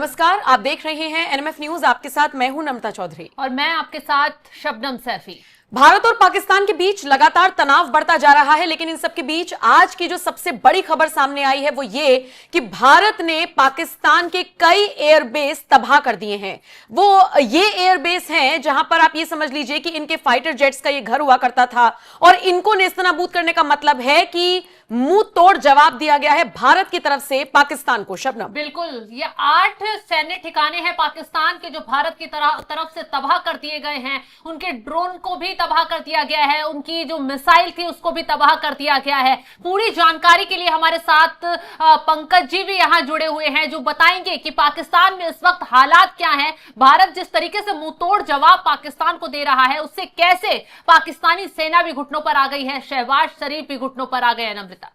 नमस्कार, आप देख रहे हैं एनएमएफ न्यूज। आपके साथ मैं हूं नम्रता चौधरी और मैं आपके साथ शबनम सैफी। भारत और पाकिस्तान के बीच लगातार तनाव बढ़ता जा रहा है, लेकिन इन सब के बीच आज की जो सबसे बड़ी खबर सामने आई है वो ये कि भारत ने पाकिस्तान के कई एयरबेस तबाह कर दिए हैं। वो ये एयरबेस हैं जहां पर आप ये समझ लीजिए कि इनके फाइटर जेट्स का ये घर हुआ करता था और इनको नेस्तनाबूद करने का मतलब है कि मुंह तोड़ जवाब दिया गया है भारत की तरफ से पाकिस्तान को। शबनम, बिल्कुल, ये 8 सैन्य ठिकाने हैं पाकिस्तान के जो भारत की तरफ से तबाह कर दिए गए हैं। उनके ड्रोन को भी तबाह कर दिया गया है, उनकी जो मिसाइल थी उसको भी तबाह कर दिया गया है। पूरी जानकारी के लिए हमारे साथ पंकज जी भी यहां जुड़े हुए हैं जो बताएंगे कि पाकिस्तान में इस वक्त हालात क्या हैं। भारत जिस तरीके से मुंह तोड़ जवाब पाकिस्तान को दे रहा है उससे कैसे पाकिस्तानी सेना भी घुटनों पर आ गई है, शहबाज शरीफ भी घुटनों पर आ गए हैं। नम्रता,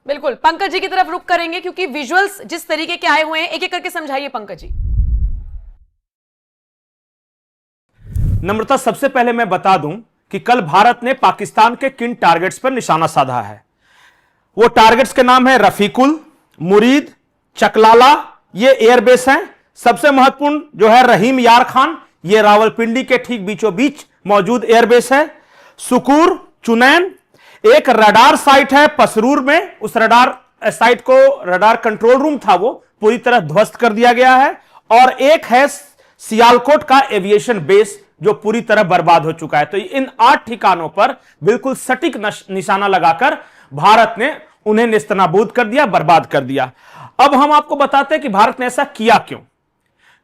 बिल्कुल पंकज जी की तरफ रुख करेंगे क्योंकि विजुअल्स जिस तरीके के आए हुए हैं, एक एक करके समझाइए पंकज जी। नम्रता, सबसे पहले मैं बता दूं कि कल भारत ने पाकिस्तान के किन टारगेट्स पर निशाना साधा है। वो टारगेट्स के नाम है रफीकुल, मुरीद, चकलाला, ये एयरबेस हैं। सबसे महत्वपूर्ण जो है रहीम यार खान, ये रावलपिंडी के ठीक बीचों बीच मौजूद एयरबेस है। सुकूर, चुनैन, एक रडार साइट है पसरूर में, उस रडार साइट को रडार कंट्रोल रूम था वो पूरी तरह ध्वस्त कर दिया गया है। और एक है सियालकोट का एविएशन बेस जो पूरी तरह बर्बाद हो चुका है। तो इन 8 ठिकानों पर बिल्कुल सटीक निशाना लगाकर भारत ने उन्हें नेस्तनाबूद कर दिया, बर्बाद कर दिया। अब हम आपको बताते हैं कि भारत ने ऐसा किया क्यों।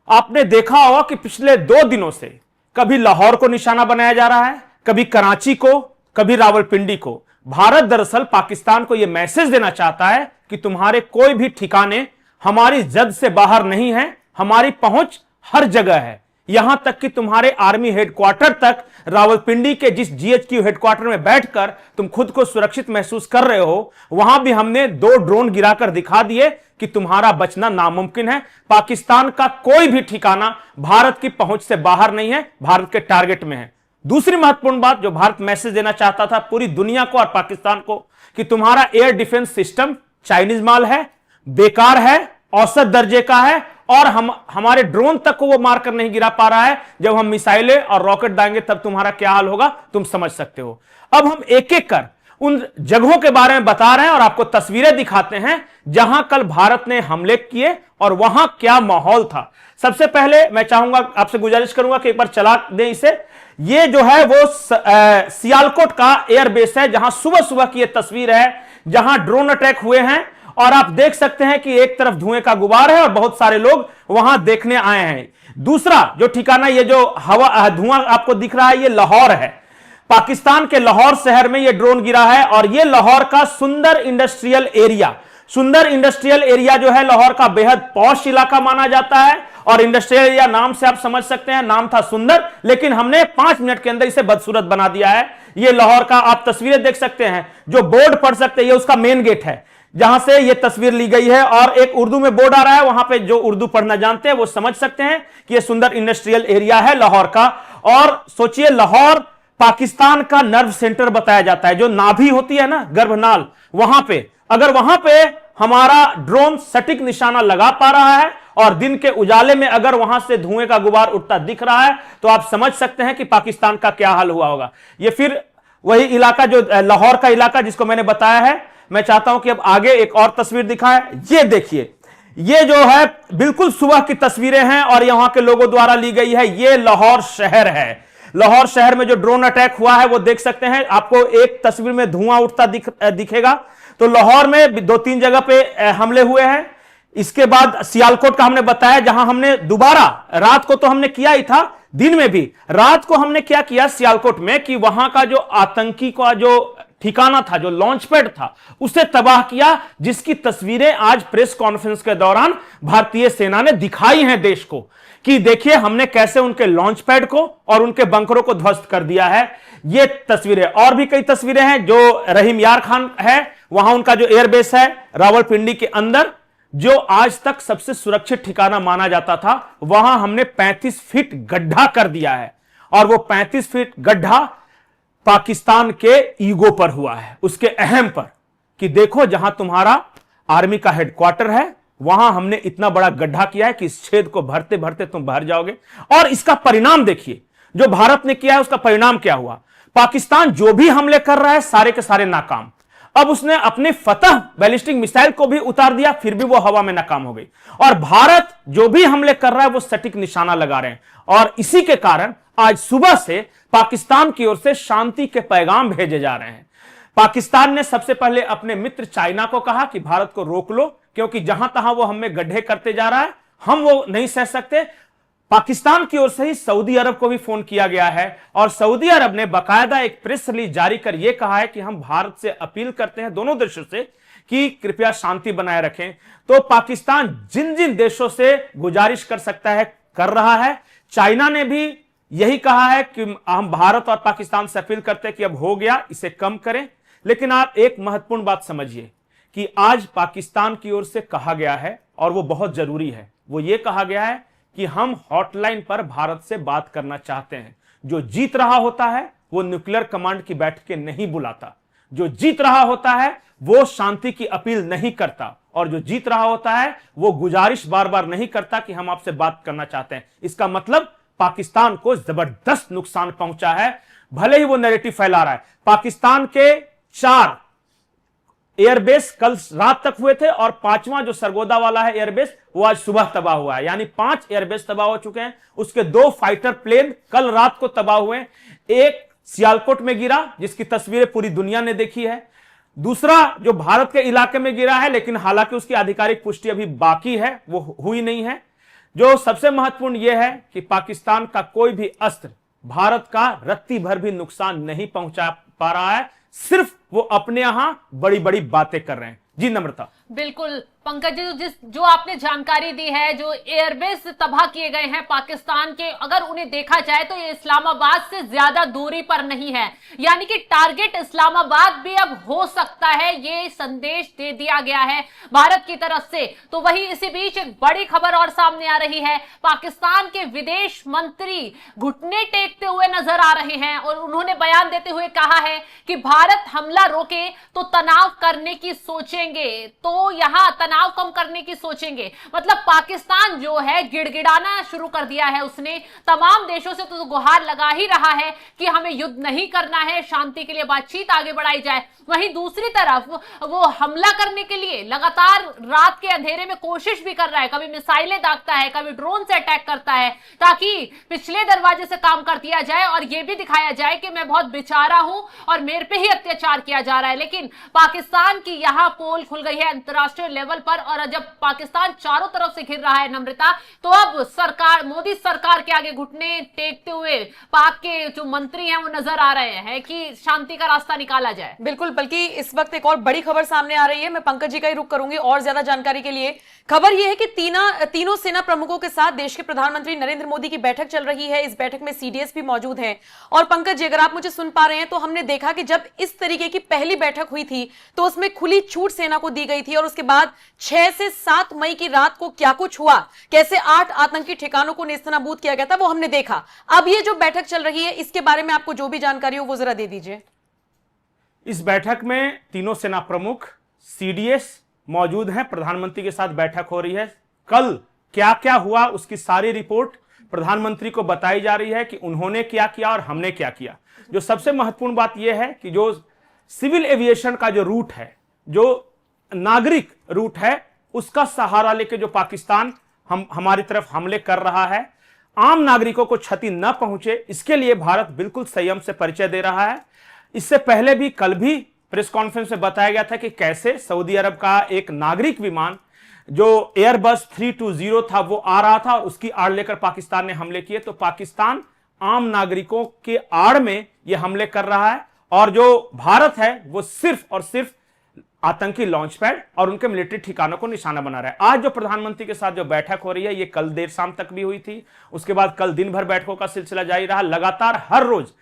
आपने देखा होगा कि पिछले 2 दिनों से कभी लाहौर को निशाना बनाया जा रहा है, कभी कराची को, कभी रावलपिंडी को। भारत दरअसल पाकिस्तान को यह मैसेज देना चाहता है कि तुम्हारे कोई भी ठिकाने हमारी जद से बाहर नहीं है, हमारी पहुंच हर जगह है। यहां तक कि तुम्हारे आर्मी हेडक्वार्टर तक, रावलपिंडी के जिस जीएचक्यू हेडक्वार्टर में बैठकर तुम खुद को सुरक्षित महसूस कर रहे हो, वहां भी हमने 2 ड्रोन गिराकर दिखा दिए कि तुम्हारा बचना नामुमकिन है। पाकिस्तान का कोई भी ठिकाना भारत की पहुंच से बाहर नहीं है, भारत के टारगेट में है। दूसरी महत्वपूर्ण बात जो भारत मैसेज देना चाहता था पूरी दुनिया को और पाकिस्तान को कि तुम्हारा एयर डिफेंस सिस्टम चाइनीज माल है, बेकार है, औसत दर्जे का है और हमारे ड्रोन तक को वो मारकर नहीं गिरा पा रहा है। जब हम मिसाइलें और रॉकेट दाएंगे तब तुम्हारा क्या हाल होगा तुम समझ सकते हो। अब हम एक एक कर उन जगहों के बारे में बता रहे हैं और आपको तस्वीरें दिखाते हैं जहां कल भारत ने हमले किए और वहां क्या माहौल था। सबसे पहले मैं चाहूंगा, आपसे गुजारिश करूंगा कि एक बार चला दें इसे। ये जो है वो सियालकोट का एयरबेस है जहां सुबह सुबह की ये तस्वीर है जहां ड्रोन अटैक हुए हैं और आप देख सकते हैं कि एक तरफ धुएं का गुबार है और बहुत सारे लोग वहां देखने आए हैं। दूसरा जो ठिकाना, ये जो हवा धुआं आपको दिख रहा है, ये लाहौर है। पाकिस्तान के लाहौर शहर में ये ड्रोन गिरा है और ये लाहौर का सुंदर इंडस्ट्रियल एरिया, सुंदर इंडस्ट्रियल एरिया जो है लाहौर का बेहद पॉश इलाका माना जाता है। और इंडस्ट्रियल एरिया नाम से आप समझ सकते हैं, नाम था सुंदर, लेकिन हमने 5 मिनट के अंदर इसे बदसूरत बना दिया है। ये लाहौर का आप तस्वीरें देख सकते हैं, जो बोर्ड पढ़ सकते हैं, ये उसका मेन गेट है जहां से ये तस्वीर ली गई है और एक उर्दू में बोर्ड आ रहा है, वहां पे जो उर्दू पढ़ना जानते हैं वो समझ सकते हैं कि ये सुंदर इंडस्ट्रियल एरिया है लाहौर का। और सोचिए, लाहौर पाकिस्तान का नर्व सेंटर बताया जाता है, जो नाभि होती है ना, गर्भनाल, वहां पे अगर वहां पे हमारा ड्रोन सटीक निशाना लगा पा रहा है और दिन के उजाले में अगर वहां से धुएं का गुबार उठता दिख रहा है तो आप समझ सकते हैं कि पाकिस्तान का क्या हाल हुआ होगा। ये फिर वही इलाका जो लाहौर का इलाका जिसको मैंने बताया है। मैं चाहता हूं कि अब आगे एक और तस्वीर दिखाएं। ये देखिए, ये जो है बिल्कुल सुबह की तस्वीरें हैं और यहां के लोगों द्वारा ली गई है। ये लाहौर शहर है। लाहौर शहर में जो ड्रोन अटैक हुआ है वो देख सकते हैं, आपको एक तस्वीर में धुआं उठता दिखेगा। तो लाहौर में 2-3 जगह पे हमले हुए हैं। इसके बाद सियालकोट का हमने बताया जहां हमने दोबारा, रात को तो हमने किया ही था, दिन में भी रात को हमने क्या किया सियालकोट में कि वहां का जो आतंकी का जो ठिकाना था, जो लॉन्च पैड था, उसे तबाह किया, जिसकी तस्वीरें आज प्रेस कॉन्फ्रेंस के दौरान भारतीय सेना ने दिखाई हैं देश को कि देखिए हमने कैसे उनके लॉन्च पैड को और उनके बंकरों को ध्वस्त कर दिया है। ये तस्वीरें, और भी कई तस्वीरें हैं जो रहीम यार खान है, वहां उनका जो एयरबेस है रावलपिंडी के अंदर, जो आज तक सबसे सुरक्षित ठिकाना माना जाता था, वहां हमने 35 फीट गड्ढा कर दिया है। और वो 35 फीट गड्ढा पाकिस्तान के ईगो पर हुआ है, उसके अहम पर, कि देखो जहां तुम्हारा आर्मी का हेडक्वार्टर है वहां हमने इतना बड़ा गड्ढा किया है कि इस छेद को भरते भरते तुम भर जाओगे। और इसका परिणाम देखिए, जो भारत ने किया है उसका परिणाम क्या हुआ। पाकिस्तान जो भी हमले कर रहा है सारे के सारे नाकाम। अब उसने अपने फतह बैलिस्टिक मिसाइल को भी उतार दिया, फिर भी वो हवा में नाकाम हो गई। और भारत जो भी हमले कर रहा है वो सटीक निशाना लगा रहे हैं। और इसी के कारण आज सुबह से पाकिस्तान की ओर से शांति के पैगाम भेजे जा रहे हैं। पाकिस्तान ने सबसे पहले अपने मित्र चाइना को कहा कि भारत को रोक लो, क्योंकि जहां तहां वो हमें गड्ढे करते जा रहा है, हम वो नहीं सह सकते। पाकिस्तान की ओर से ही सऊदी अरब को भी फोन किया गया है और सऊदी अरब ने बाकायदा एक प्रेस रिलीज जारी कर यह कहा है कि हम भारत से अपील करते हैं, दोनों देशों से, कि कृपया शांति बनाए रखें। तो पाकिस्तान जिन जिन देशों से गुजारिश कर सकता है कर रहा है। चाइना ने भी यही कहा है कि हम भारत और पाकिस्तान से अपील करते हैं कि अब हो गया, इसे कम करें। लेकिन आप एक महत्वपूर्ण बात समझिए कि आज पाकिस्तान की ओर से कहा गया है और वो बहुत जरूरी है। वो ये कहा गया है कि हम हॉटलाइन पर भारत से बात करना चाहते हैं। जो जीत रहा होता है वो न्यूक्लियर कमांड की बैठकें नहीं बुलाता, जो जीत रहा होता है वो शांति की अपील नहीं करता, और जो जीत रहा होता है वो गुजारिश बार बार नहीं करता कि हम आपसे बात करना चाहते हैं। इसका मतलब पाकिस्तान को जबरदस्त नुकसान पहुंचा है, भले ही वो नैरेटिव फैला रहा है। पाकिस्तान के 4 एयरबेस कल रात तक हुए थे और 5वां जो सरगोदा वाला है एयरबेस वो आज सुबह तबाह हुआ है, यानी 5 एयरबेस तबाह हो चुके हैं। उसके 2 फाइटर प्लेन कल रात को तबाह हुए। एक सियालकोट में गिरा जिसकी तस्वीरें पूरी दुनिया ने देखी है, दूसरा जो भारत के इलाके में गिरा है, लेकिन हालांकि उसकी आधिकारिक पुष्टि अभी बाकी है, वो हुई नहीं है। जो सबसे महत्वपूर्ण यह है कि पाकिस्तान का कोई भी अस्त्र भारत का रत्ती भर भी नुकसान नहीं पहुंचा पा रहा है, सिर्फ वो अपने यहां बड़ी बड़ी बातें कर रहे हैं। जी नम्रता। बिल्कुल पंकज जी, जो आपने जानकारी दी है, जो एयरबेस तबाह किए गए हैं पाकिस्तान के, अगर उन्हें देखा जाए तो ये इस्लामाबाद से ज्यादा दूरी पर नहीं है, यानी कि टारगेट इस्लामाबाद भी अब हो सकता है, ये संदेश दे दिया गया है भारत की तरफ से। तो वही इसी बीच एक बड़ी खबर और सामने आ रही है। पाकिस्तान के विदेश मंत्री घुटने टेकते हुए नजर आ रहे हैं और उन्होंने बयान देते हुए कहा है कि भारत हमला रोके तो तनाव करने की सोचेंगे, तो यहां तनाव कम करने की सोचेंगे। मतलब पाकिस्तान जो है गिड़गिड़ाना शुरू कर दिया है, उसने तमाम देशों से तो गुहार लगा ही रहा है कि हमें युद्ध नहीं करना है, शांति के लिए बातचीत आगे बढ़ाई जाए। वहीं दूसरी तरफ वो हमला करने के लिए लगातार रात के अंधेरे में कोशिश भी कर रहा है, कभी मिसाइलें दागता है, कभी ड्रोन से अटैक करता है, ताकि पिछले दरवाजे से काम कर दिया जाए और यह भी दिखाया जाए कि मैं बहुत बेचारा हूं और मेरे पे ही अत्याचार किया जा रहा है। लेकिन पाकिस्तान की यहां पोल खुल गई है अंतरराष्ट्रीय लेवल पर, और जब पाकिस्तान चारों तरफ से घिर रहा है नम्रता, तो अब सरकार, मोदी सरकार के आगे घुटने टेकते हुए पाक के जो मंत्री हैं वो नजर आ रहे हैं कि शांति का रास्ता निकाला जाए। बिल्कुल, बल्कि इस वक्त एक और बड़ी खबर सामने आ रही है। मैं पंकज जी का ही रुख करूंगी और ज्यादा जानकारी के लिए। खबर यह है कि तीनों सेना प्रमुखों के साथ देश के प्रधानमंत्री नरेंद्र मोदी की बैठक चल रही है। इस बैठक में सीडीएस भी मौजूद हैं। और पंकज जी, अगर आप मुझे सुन पा रहे हैं, तो हमने देखा कि जब इस तरीके की पहली बैठक हुई थी तो उसमें खुली छूट सेना को दी गई थी, और उसके बाद 6 से 7 मई की रात को क्या कुछ हुआ, कैसे 8 आतंकी ठिकानों को नेस्तनाबूद किया गया था, वो हमने देखा। अब ये जो बैठक चल रही है, इसके बारे में आपको जो भी जानकारी हो वो जरा दे दीजिए। इस बैठक में तीनों सेना प्रमुख, सीडीएस मौजूद हैं, प्रधानमंत्री के साथ बैठक हो रही है। कल क्या क्या हुआ उसकी सारी रिपोर्ट प्रधानमंत्री को बताई जा रही है कि उन्होंने क्या किया और हमने क्या किया। जो सबसे महत्वपूर्ण बात यह है कि जो सिविल एविएशन का जो रूट है, जो नागरिक रूट है, उसका सहारा लेके जो पाकिस्तान हमारी तरफ हमले कर रहा है, आम नागरिकों को क्षति न पहुंचे, इसके लिए भारत बिल्कुल संयम से परिचय दे रहा है। इससे पहले भी कल भी प्रेस कॉन्फ्रेंस में बताया गया था कि कैसे सऊदी अरब का एक नागरिक विमान जो एयरबस 320 था वो आ रहा था और उसकी आड़ लेकर पाकिस्तान ने हमले किए। तो पाकिस्तान आम नागरिकों के आड़ में ये हमले कर रहा है, और जो भारत है वो सिर्फ और सिर्फ आतंकी लॉन्च पैड और उनके मिलिट्री ठिकानों को निशाना बना रहा है। आज जो प्रधानमंत्री के साथ जो बैठक हो रही है, ये कल देर शाम तक भी हुई थी, उसके बाद कल दिन भर बैठकों का सिलसिला जारी रहा। लगातार हर रोज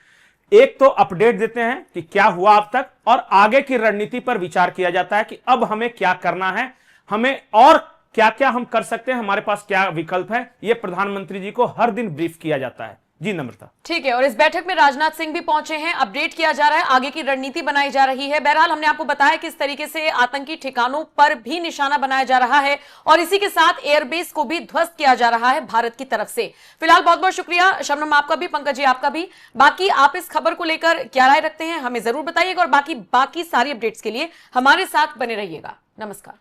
एक तो अपडेट देते हैं कि क्या हुआ अब तक, और आगे की रणनीति पर विचार किया जाता है कि अब हमें क्या करना है, हमें और क्या क्या हम कर सकते हैं, हमारे पास क्या विकल्प है। यह प्रधानमंत्री जी को हर दिन ब्रीफ किया जाता है। जी नम्रता। ठीक है, और इस बैठक में राजनाथ सिंह भी पहुंचे हैं, अपडेट किया जा रहा है, आगे की रणनीति बनाई जा रही है। बहरहाल हमने आपको बताया किस तरीके से आतंकी ठिकानों पर भी निशाना बनाया जा रहा है और इसी के साथ एयरबेस को भी ध्वस्त किया जा रहा है भारत की तरफ से। फिलहाल बहुत बहुत शुक्रिया शबनम, आपका भी, पंकज जी आपका भी। बाकी आप इस खबर को लेकर क्या राय रखते हैं हमें जरूर बताइएगा और बाकी सारी अपडेट्स के लिए हमारे साथ बने रहिएगा। नमस्कार।